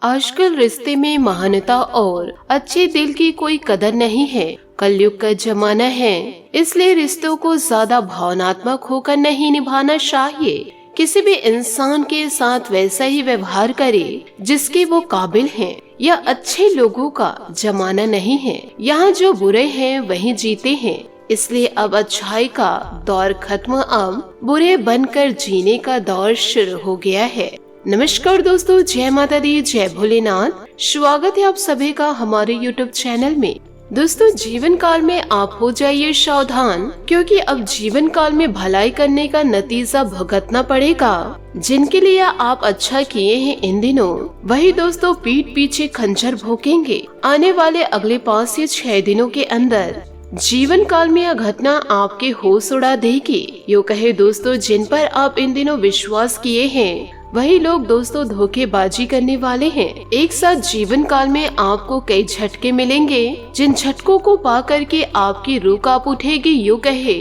आजकल रिश्ते में महानता और अच्छे दिल की कोई कदर नहीं है। कलयुग का जमाना है, इसलिए रिश्तों को ज्यादा भावनात्मक होकर नहीं निभाना चाहिए। किसी भी इंसान के साथ वैसा ही व्यवहार करे जिसके वो काबिल हैं। यह अच्छे लोगों का जमाना नहीं है। यहाँ जो बुरे हैं वही जीते हैं। इसलिए अब अच्छाई का दौर खत्म, अब बुरे बनकर जीने का दौर शुरू हो गया है। नमस्कार दोस्तों, जय माता दी, जय भोलेनाथ। स्वागत है आप सभी का हमारे YouTube चैनल में। दोस्तों, जीवन काल में आप हो जाइए सावधान, क्योंकि अब जीवन काल में भलाई करने का नतीजा भुगतना पड़ेगा। जिनके लिए आप अच्छा किए हैं इन दिनों, वही दोस्तों पीठ पीछे खंजर भोंकेंगे। आने वाले अगले 5 से 6 दिनों के अंदर जीवन काल में यह घटना आपके होश उड़ा देगी। यूँ कहे दोस्तों, जिन पर आप इन दिनों विश्वास किए हैं वही लोग दोस्तों धोखेबाजी करने वाले हैं। एक साथ जीवन काल में आपको कई झटके मिलेंगे, जिन झटकों को पा करके आपकी रूह कांप उठेगी। यूँ कहे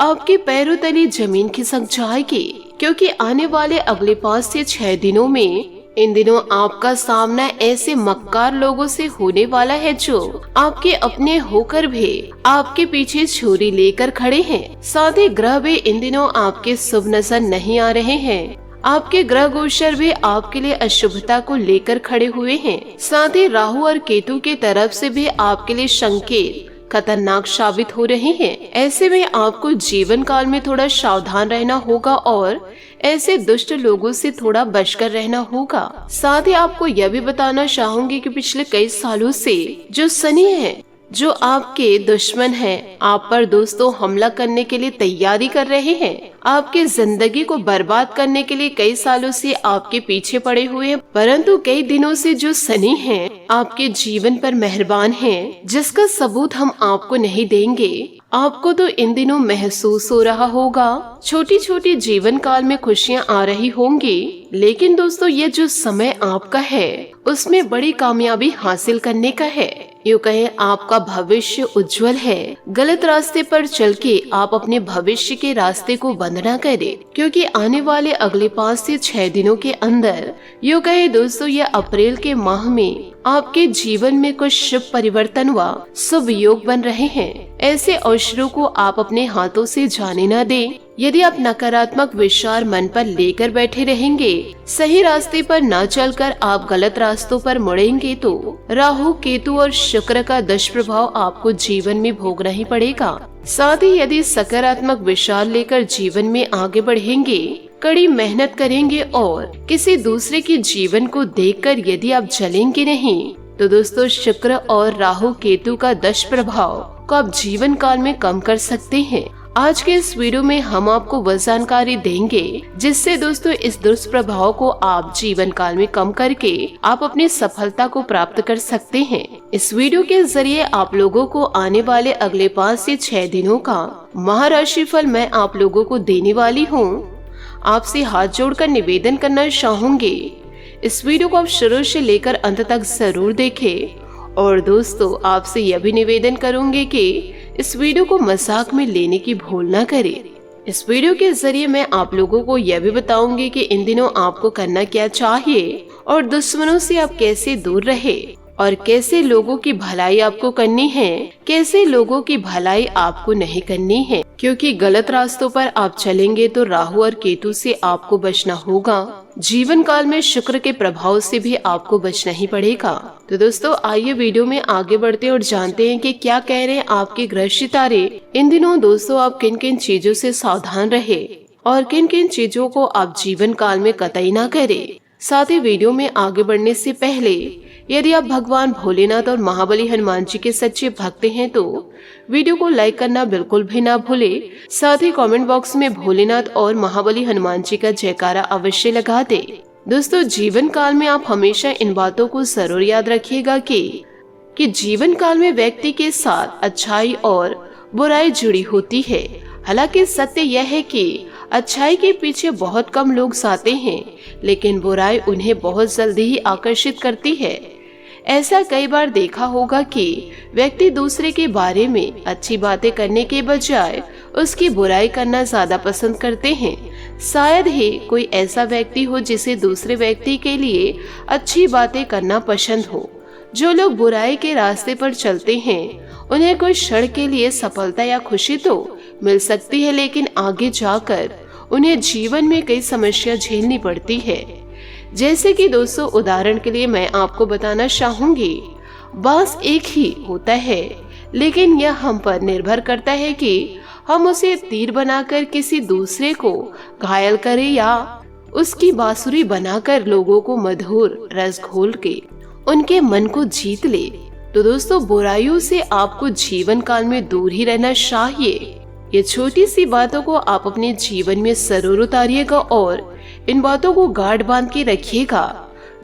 आपके पैरों तले जमीन खिसक जाएगी, क्योंकि आने वाले अगले 5 से 6 दिनों में इन दिनों आपका सामना ऐसे मक्कार लोगों से होने वाला है जो आपके अपने होकर भी आपके पीछे छुरी लेकर खड़े हैं। साथ ही ग्रह भी इन दिनों आपके शुभ नजर नहीं आ रहे हैं। आपके ग्रह गोचर भी आपके लिए अशुभता को लेकर खड़े हुए हैं। साथ ही राहु और केतु के तरफ से भी आपके लिए संकेत खतरनाक साबित हो रहे हैं। ऐसे में आपको जीवन काल में थोड़ा सावधान रहना होगा और ऐसे दुष्ट लोगों से थोड़ा बचकर रहना होगा। साथ ही आपको यह भी बताना चाहूंगी कि पिछले कई सालों से जो शनि है, जो आपके दुश्मन हैं, आप पर दोस्तों हमला करने के लिए तैयारी कर रहे हैं। आपके जिंदगी को बर्बाद करने के लिए कई सालों से आपके पीछे पड़े हुए हैं, परंतु कई दिनों से जो शनि हैं आपके जीवन पर मेहरबान हैं, जिसका सबूत हम आपको नहीं देंगे। आपको तो इन दिनों महसूस हो रहा होगा छोटी छोटी जीवन काल में खुशियाँ आ रही होंगी, लेकिन दोस्तों ये जो समय आपका है उसमें बड़ी कामयाबी हासिल करने का है। यूँ कहें आपका भविष्य उज्जवल है। गलत रास्ते पर चल के आप अपने भविष्य के रास्ते को बंद न करें, क्योंकि आने वाले अगले 5 से 6 दिनों के अंदर, यूँ कहें दोस्तों यह अप्रैल के माह में आपके जीवन में कुछ शुभ परिवर्तन व शुभ योग बन रहे हैं। ऐसे अवसरों को आप अपने हाथों से जाने न दें। यदि आप नकारात्मक विचार मन पर लेकर बैठे रहेंगे, सही रास्ते पर न चलकर आप गलत रास्तों पर मुड़ेंगे, तो राहु केतु और शुक्र का दुष्प्रभाव आपको जीवन में भोगना ही पड़ेगा। साथ ही यदि सकारात्मक विचार लेकर जीवन में आगे बढ़ेंगे, कड़ी मेहनत करेंगे और किसी दूसरे के जीवन को देखकर यदि आप जलेंगे नहीं, तो दोस्तों शुक्र और राहु केतु का दुष्प्रभाव को आप जीवन काल में कम कर सकते हैं। आज के इस वीडियो में हम आपको वह जानकारी देंगे जिससे दोस्तों इस दुष्प्रभाव को आप जीवन काल में कम करके आप अपनी सफलता को प्राप्त कर सकते हैं। इस वीडियो के जरिए आप लोगों को आने वाले अगले 5 से 6 दिनों का महाराशि फल मैं आप लोगों को देने वाली हूँ। आपसे हाथ जोड़कर निवेदन करना चाहूंगी, इस वीडियो को आप शुरू से लेकर अंत तक जरूर देखें। और दोस्तों आपसे यह भी निवेदन करूंगी कि इस वीडियो को मजाक में लेने की भूल न करें। इस वीडियो के जरिए मैं आप लोगों को यह भी बताऊंगी कि इन दिनों आपको करना क्या चाहिए और दुश्मनों से आप कैसे दूर रहे और कैसे लोगों की भलाई आपको करनी है, कैसे लोगों की भलाई आपको नहीं करनी है, क्योंकि गलत रास्तों पर आप चलेंगे तो राहु और केतु से आपको बचना होगा। जीवन काल में शुक्र के प्रभाव से भी आपको बचना ही पड़ेगा। तो दोस्तों आइए वीडियो में आगे बढ़ते हैं और जानते हैं कि क्या कह रहे हैं आपके ग्रह सितारे। इन दिनों दोस्तों आप किन किन चीजों से सावधान रहे और किन किन चीजों को आप जीवन काल में कतई ना करें। साथ ही वीडियो में आगे बढ़ने से पहले यदि आप भगवान भोलेनाथ और महाबली हनुमान जी के सच्चे भक्त हैं तो वीडियो को लाइक करना बिल्कुल भी ना भूले। साथ ही कमेंट बॉक्स में भोलेनाथ और महाबली हनुमान जी का जयकारा अवश्य लगा दे। दोस्तों जीवन काल में आप हमेशा इन बातों को जरूर याद रखिएगा कि जीवन काल में व्यक्ति के साथ अच्छाई और बुराई जुड़ी होती है। हालांकि सत्य यह है कि अच्छाई के पीछे बहुत कम लोग आते हैं, लेकिन बुराई उन्हें बहुत जल्दी ही आकर्षित करती है। ऐसा कई बार देखा होगा कि व्यक्ति दूसरे के बारे में अच्छी बातें करने के बजाय उसकी बुराई करना ज्यादा पसंद करते हैं। शायद ही कोई ऐसा व्यक्ति हो जिसे दूसरे व्यक्ति के लिए अच्छी बातें करना पसंद हो। जो लोग बुराई के रास्ते पर चलते हैं उन्हें कुछ क्षण के लिए सफलता या खुशी तो मिल सकती है, लेकिन आगे जाकर उन्हें जीवन में कई समस्या झेलनी पड़ती है। जैसे कि दोस्तों उदाहरण के लिए मैं आपको बताना चाहूंगी, बांस एक ही होता है, लेकिन यह हम पर निर्भर करता है कि हम उसे तीर बनाकर किसी दूसरे को घायल करें या उसकी बांसुरी बनाकर लोगों को मधुर रस घोल के उनके मन को जीत ले। तो दोस्तों बुराइयों से आपको जीवन काल में दूर ही रहना चाहिए। ये छोटी सी बातों को आप अपने जीवन में जरूर उतारिएगा और इन बातों को गांठ बांध के रखिएगा।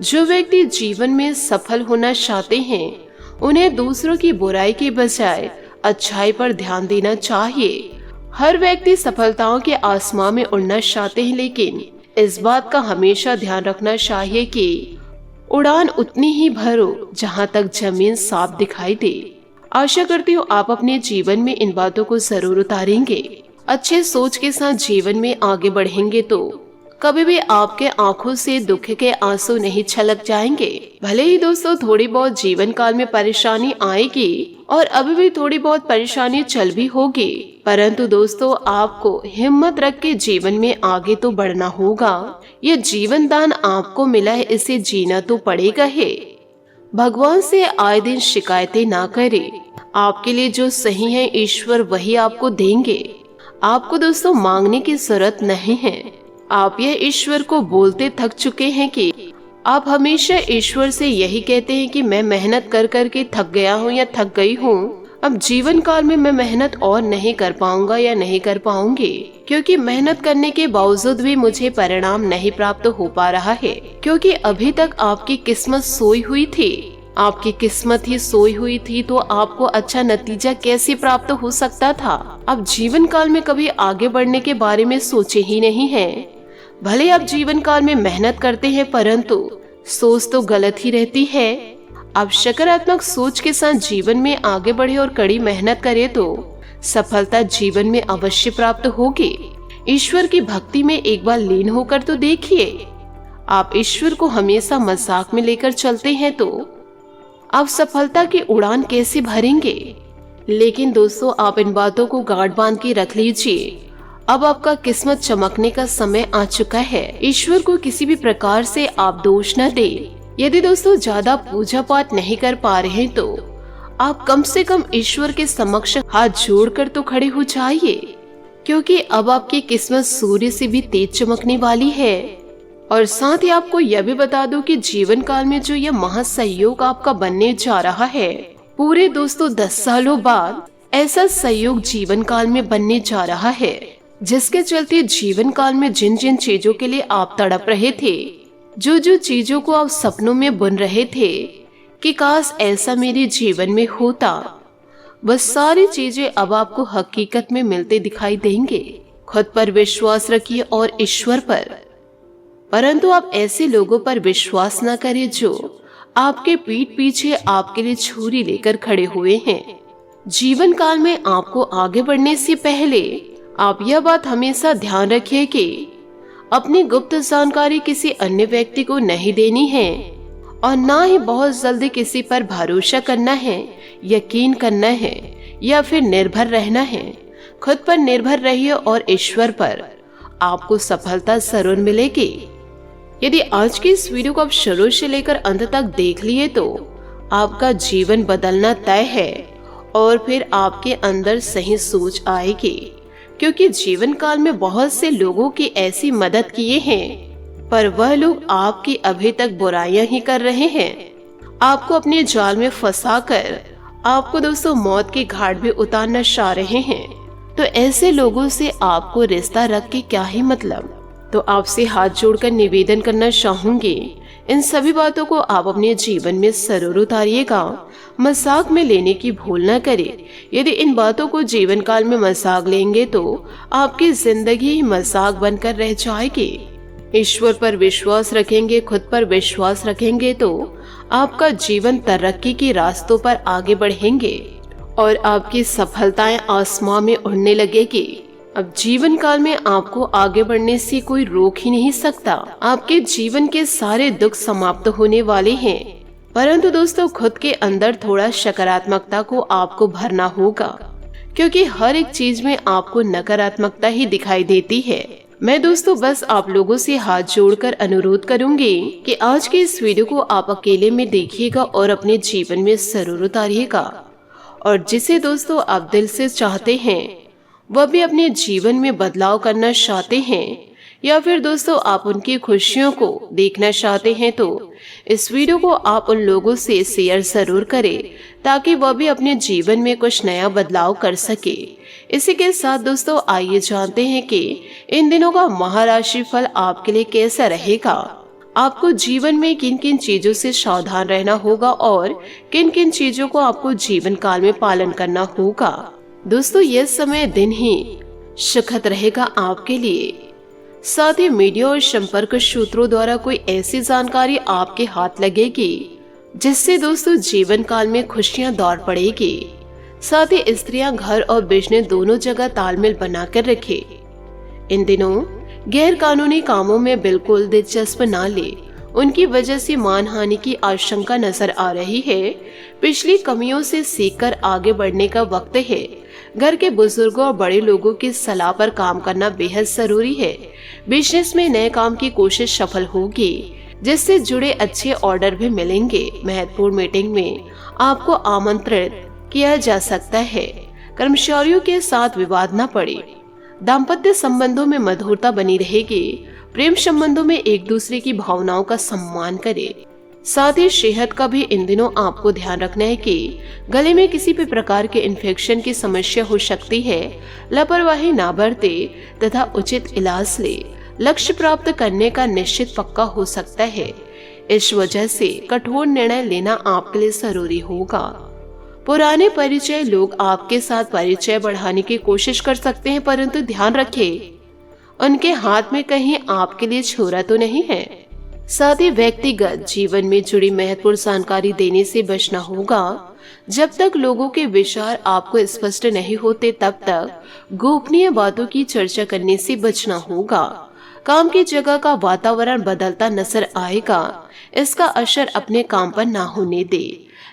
जो व्यक्ति जीवन में सफल होना चाहते हैं उन्हें दूसरों की बुराई के बजाय अच्छाई पर ध्यान देना चाहिए। हर व्यक्ति सफलताओं के आसमान में उड़ना चाहते हैं, लेकिन इस बात का हमेशा ध्यान रखना चाहिए कि उड़ान उतनी ही भरो जहां तक जमीन साफ दिखाई दे। आशा करती हूँ आप अपने जीवन में इन बातों को जरूर उतारेंगे। अच्छे सोच के साथ जीवन में आगे बढ़ेंगे तो कभी भी आपके आंखों से दुख के आंसू नहीं छलक जाएंगे। भले ही दोस्तों थोड़ी बहुत जीवन काल में परेशानी आएगी और अभी भी थोड़ी बहुत परेशानी चल भी होगी, परंतु दोस्तों आपको हिम्मत रख के जीवन में आगे तो बढ़ना होगा। यह जीवन दान आपको मिला है, इसे जीना तो पड़ेगा ही। भगवान से आए दिन शिकायतें ना करें। आपके लिए जो सही है ईश्वर वही आपको देंगे। आपको दोस्तों मांगने की जरूरत नहीं है। आप यह ईश्वर को बोलते थक चुके हैं कि आप हमेशा ईश्वर से यही कहते हैं कि मैं मेहनत कर कर के थक गया हूँ या थक गई हूँ, अब जीवन काल में मैं मेहनत और नहीं कर पाऊंगा या नहीं कर पाऊंगी, क्योंकि मेहनत करने के बावजूद भी मुझे परिणाम नहीं प्राप्त हो पा रहा है, क्योंकि अभी तक आपकी किस्मत सोई हुई थी। आपकी किस्मत ही सोई हुई थी तो आपको अच्छा नतीजा कैसे प्राप्त हो सकता था। आप जीवन काल में कभी आगे बढ़ने के बारे में सोचे ही नहीं है। भले आप जीवन काल में मेहनत करते हैं परंतु सोच तो गलत ही रहती है। आप सकारात्मक सोच के साथ जीवन में आगे बढ़े और कड़ी मेहनत करें तो सफलता जीवन में अवश्य प्राप्त होगी। ईश्वर की भक्ति में एक बार लीन होकर तो देखिए। आप ईश्वर को हमेशा मजाक में लेकर चलते हैं तो आप सफलता की उड़ान कैसे भरेंगे। लेकिन दोस्तों आप इन बातों को गांठ बांध के रख लीजिए। अब आपका किस्मत चमकने का समय आ चुका है। ईश्वर को किसी भी प्रकार से आप दोष न दें। यदि दोस्तों ज्यादा पूजा पाठ नहीं कर पा रहे हैं तो आप कम से कम ईश्वर के समक्ष हाथ जोड़कर तो खड़े हो जाइए, क्योंकि अब आपकी किस्मत सूर्य से भी तेज चमकने वाली है। और साथ ही आपको यह भी बता दूं कि जीवन काल में जो यह महासहयोग आपका बनने जा रहा है, पूरे दोस्तों 10 सालों बाद ऐसा सहयोग जीवन काल में बनने जा रहा है, जिसके चलते जीवन काल में जिन जिन चीजों के लिए आप तड़प रहे थे, जो जो चीजों को आप सपनों में बुन रहे थे कि काश ऐसा मेरे जीवन में होता, बस सारी चीजें अब आपको हकीकत में मिलते दिखाई देंगे। खुद पर विश्वास रखिए और ईश्वर पर, परंतु आप ऐसे लोगों पर विश्वास न करें जो आपके पीठ पीछे आपके लिए छुरी लेकर खड़े हुए हैं। जीवन काल में आपको आगे बढ़ने से पहले आप यह बात हमेशा ध्यान रखिए कि अपनी गुप्त जानकारी किसी अन्य व्यक्ति को नहीं देनी है और ना ही बहुत जल्दी किसी पर भरोसा करना है, यकीन करना है या फिर निर्भर रहना है। खुद पर निर्भर रहिए और ईश्वर पर, आपको सफलता जरूर मिलेगी। यदि आज की इस वीडियो को आप शुरू से लेकर अंत तक देख लिए तो आपका जीवन बदलना तय है और फिर आपके अंदर सही सोच आएगी, क्योंकि जीवन काल में बहुत से लोगों की ऐसी मदद किए हैं पर वह लोग आपकी अभी तक बुराइयां ही कर रहे हैं। आपको अपने जाल में फंसाकर आपको दोस्तों मौत के घाट भी उतारना चाह रहे हैं। तो ऐसे लोगों से आपको रिश्ता रख के क्या ही मतलब। तो आपसे हाथ जोड़कर निवेदन करना चाहूंगी, इन सभी बातों को आप अपने जीवन में जरूर उतारिएगा। मजाक में लेने की भूल न करें। यदि इन बातों को जीवन काल में मजाक लेंगे तो आपकी जिंदगी ही मजाक बनकर रह जाएगी। ईश्वर पर विश्वास रखेंगे, खुद पर विश्वास रखेंगे तो आपका जीवन तरक्की के रास्तों पर आगे बढ़ेंगे और आपकी सफलताएं आसमां में उड़ने लगेगी। अब जीवन काल में आपको आगे बढ़ने से कोई रोक ही नहीं सकता। आपके जीवन के सारे दुख समाप्त होने वाले हैं, परंतु दोस्तों खुद के अंदर थोड़ा सकारात्मकता को आपको भरना होगा, क्योंकि हर एक चीज में आपको नकारात्मकता ही दिखाई देती है। मैं दोस्तों बस आप लोगों से हाथ जोड़कर अनुरोध करूंगी कि आज के इस वीडियो को आप अकेले में देखिएगा और अपने जीवन में जरूर उतारिएगा। और जिसे दोस्तों आप दिल से चाहते हैं, वह भी अपने जीवन में बदलाव करना चाहते हैं, या फिर दोस्तों आप उनकी खुशियों को देखना चाहते हैं, तो इस वीडियो को आप उन लोगों से शेयर जरूर करें ताकि वह भी अपने जीवन में कुछ नया बदलाव कर सके। इसी के साथ दोस्तों आइए जानते हैं कि इन दिनों का महाराशि फल आपके लिए कैसा रहेगा। आपको जीवन में किन किन चीजों से सावधान रहना होगा और किन किन चीजों को आपको जीवन काल में पालन करना होगा। दोस्तों यह समय दिन ही सुखद रहेगा आपके लिए। साथ ही मीडिया और संपर्क सूत्रों द्वारा कोई ऐसी जानकारी आपके हाथ लगेगी जिससे दोस्तों जीवन काल में खुशियां दौड़ पड़ेगी। साथ ही स्त्रियां घर और बिजनेस दोनों जगह तालमेल बनाकर रखे। इन दिनों गैर कानूनी कामों में बिल्कुल दिलचस्प ना ले, उनकी वजह से मानहानि की आशंका नजर आ रही है। पिछली कमियों से सीखकर आगे बढ़ने का वक्त है। घर के बुजुर्गों और बड़े लोगों की सलाह पर काम करना बेहद जरूरी है। बिजनेस में नए काम की कोशिश सफल होगी, जिससे जुड़े अच्छे ऑर्डर भी मिलेंगे। महत्वपूर्ण मीटिंग में आपको आमंत्रित किया जा सकता है। कर्मचारियों के साथ विवाद न पड़े। दाम्पत्य संबंधों में मधुरता बनी रहेगी। प्रेम संबंधों में एक दूसरे की भावनाओं का सम्मान करें। साथ ही सेहत का भी इन दिनों आपको ध्यान रखना है कि गले में किसी भी प्रकार के इन्फेक्शन की समस्या हो सकती है। लापरवाही ना बरते तथा उचित इलाज ले। लक्ष्य प्राप्त करने का निश्चित पक्का हो सकता है। इस वजह से कठोर निर्णय लेना आपके लिए जरूरी होगा। पुराने परिचय लोग आपके साथ परिचय बढ़ाने की कोशिश कर सकते हैं, परंतु ध्यान रखें उनके हाथ में कहीं आपके लिए छोरा तो नहीं है। साथ ही व्यक्तिगत जीवन में जुड़ी महत्वपूर्ण जानकारी देने से बचना होगा। जब तक लोगों के विचार आपको स्पष्ट नहीं होते तब तक गोपनीय बातों की चर्चा करने से बचना होगा। काम की जगह का वातावरण बदलता नजर आएगा, इसका असर अपने काम पर ना होने दे।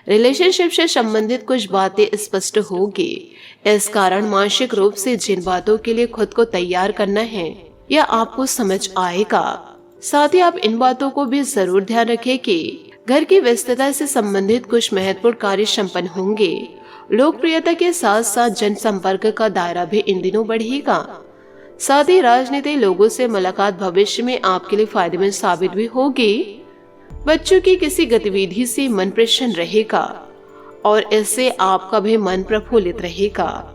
रिलेशनशिप से संबंधित कुछ बातें स्पष्ट होगी। इस कारण मानसिक रूप से जिन बातों के लिए खुद को तैयार करना है यह आपको समझ आएगा। साथ ही आप इन बातों को भी जरूर ध्यान रखें कि घर की व्यस्तता से संबंधित कुछ महत्वपूर्ण कार्य संपन्न होंगे। लोकप्रियता के साथ साथ जनसंपर्क का दायरा भी इन दिनों बढ़ेगा। साथ ही राजनीतिक लोगों से मुलाकात भविष्य में आपके लिए फायदेमंद साबित भी होगी। बच्चों की किसी गतिविधि से मन प्रसन्न रहेगा और इससे आपका भी मन प्रफुल्लित रहेगा।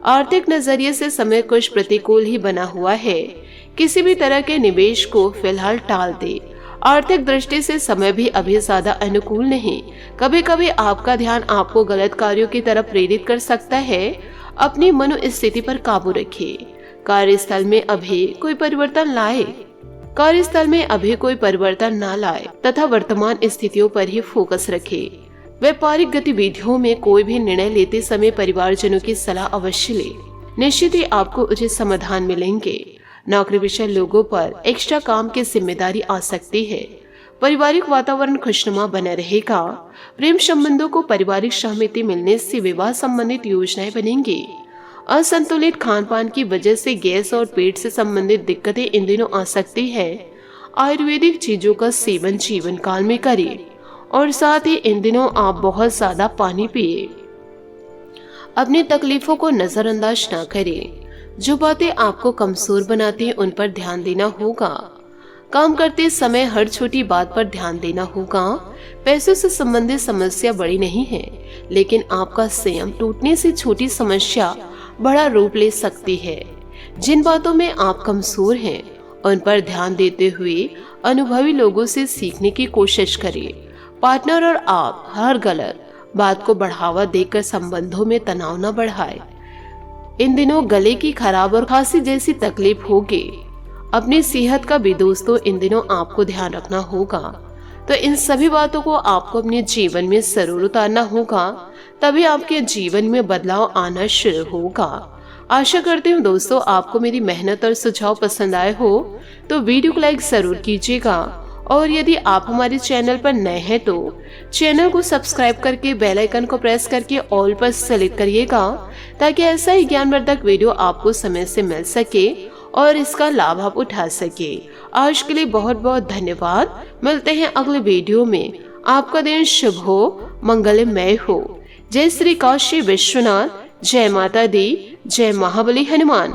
आर्थिक नजरिए से समय कुछ प्रतिकूल ही बना हुआ है। किसी भी तरह के निवेश को फिलहाल टाल दे। आर्थिक दृष्टि से समय भी अभी ज्यादा अनुकूल नहीं। कभी कभी आपका ध्यान आपको गलत कार्यों की तरफ प्रेरित कर सकता है। अपनी मनोस्थिति पर काबू रखिए। कार्यस्थल में अभी कोई परिवर्तन न लाए तथा वर्तमान स्थितियों पर ही फोकस रखे। व्यापारिक गतिविधियों में कोई भी निर्णय लेते समय परिवारजनों की सलाह अवश्य ले। निश्चित ही आपको उचित समाधान मिलेंगे। नौकरी विषय लोगों पर एक्स्ट्रा काम की जिम्मेदारी आ सकती है। पारिवारिक वातावरण खुशनुमा बना रहेगा। प्रेम संबंधों को पारिवारिक सहमति मिलने से विवाह संबंधित योजनाएं बनेंगी। असंतुलित खान पान की वजह से गैस और पेट से संबंधित दिक्कतें इन दिनों आ सकती है। आयुर्वेदिक चीजों का सेवन जीवन काल में करें और साथ ही इन दिनों आप बहुत ज्यादा पानी पिए। अपनी तकलीफों को नजरअंदाज न करें। जो बातें आपको कमजोर बनाती हैं उन पर ध्यान देना होगा। काम करते समय हर छोटी बात पर ध्यान देना होगा। पैसों से संबंधित समस्या बड़ी नहीं है, लेकिन आपका संयम टूटने से छोटी समस्या बड़ा रूप ले सकती है। जिन बातों में आप कमजोर हैं उन पर ध्यान देते हुए अनुभवी लोगों से सीखने की कोशिश करें। पार्टनर और आप हर गलत बात को बढ़ावा देकर संबंधों में तनाव न बढ़ाएं। इन दिनों गले की खराब और खांसी जैसी तकलीफ होगी। अपनी सेहत का भी दोस्तों इन दिनों आपको ध्यान रखना होगा तो इन सभी बातों को आपको अपने जीवन में जरूर उतारना होगा, तभी आपके जीवन में बदलाव आना शुरू होगा। आशा करती हूँ दोस्तों आपको मेरी मेहनत और सुझाव पसंद आए हो, तो वीडियो को लाइक जरूर कीजिएगा और यदि आप हमारे चैनल पर नए हैं तो चैनल को सब्सक्राइब करके बेल आइकन को प्रेस करके ऑल पर सेलेक्ट करिएगा, ताकि ऐसा ही ज्ञानवर्धक वीडियो आपको समय से मिल सके और इसका लाभ आप उठा सके। आज के लिए बहुत बहुत धन्यवाद। मिलते हैं अगले वीडियो में। आपका दिन शुभ हो, मंगलमय हो। जय श्री काशी विश्वनाथ, जय माता दी, जय महाबली हनुमान।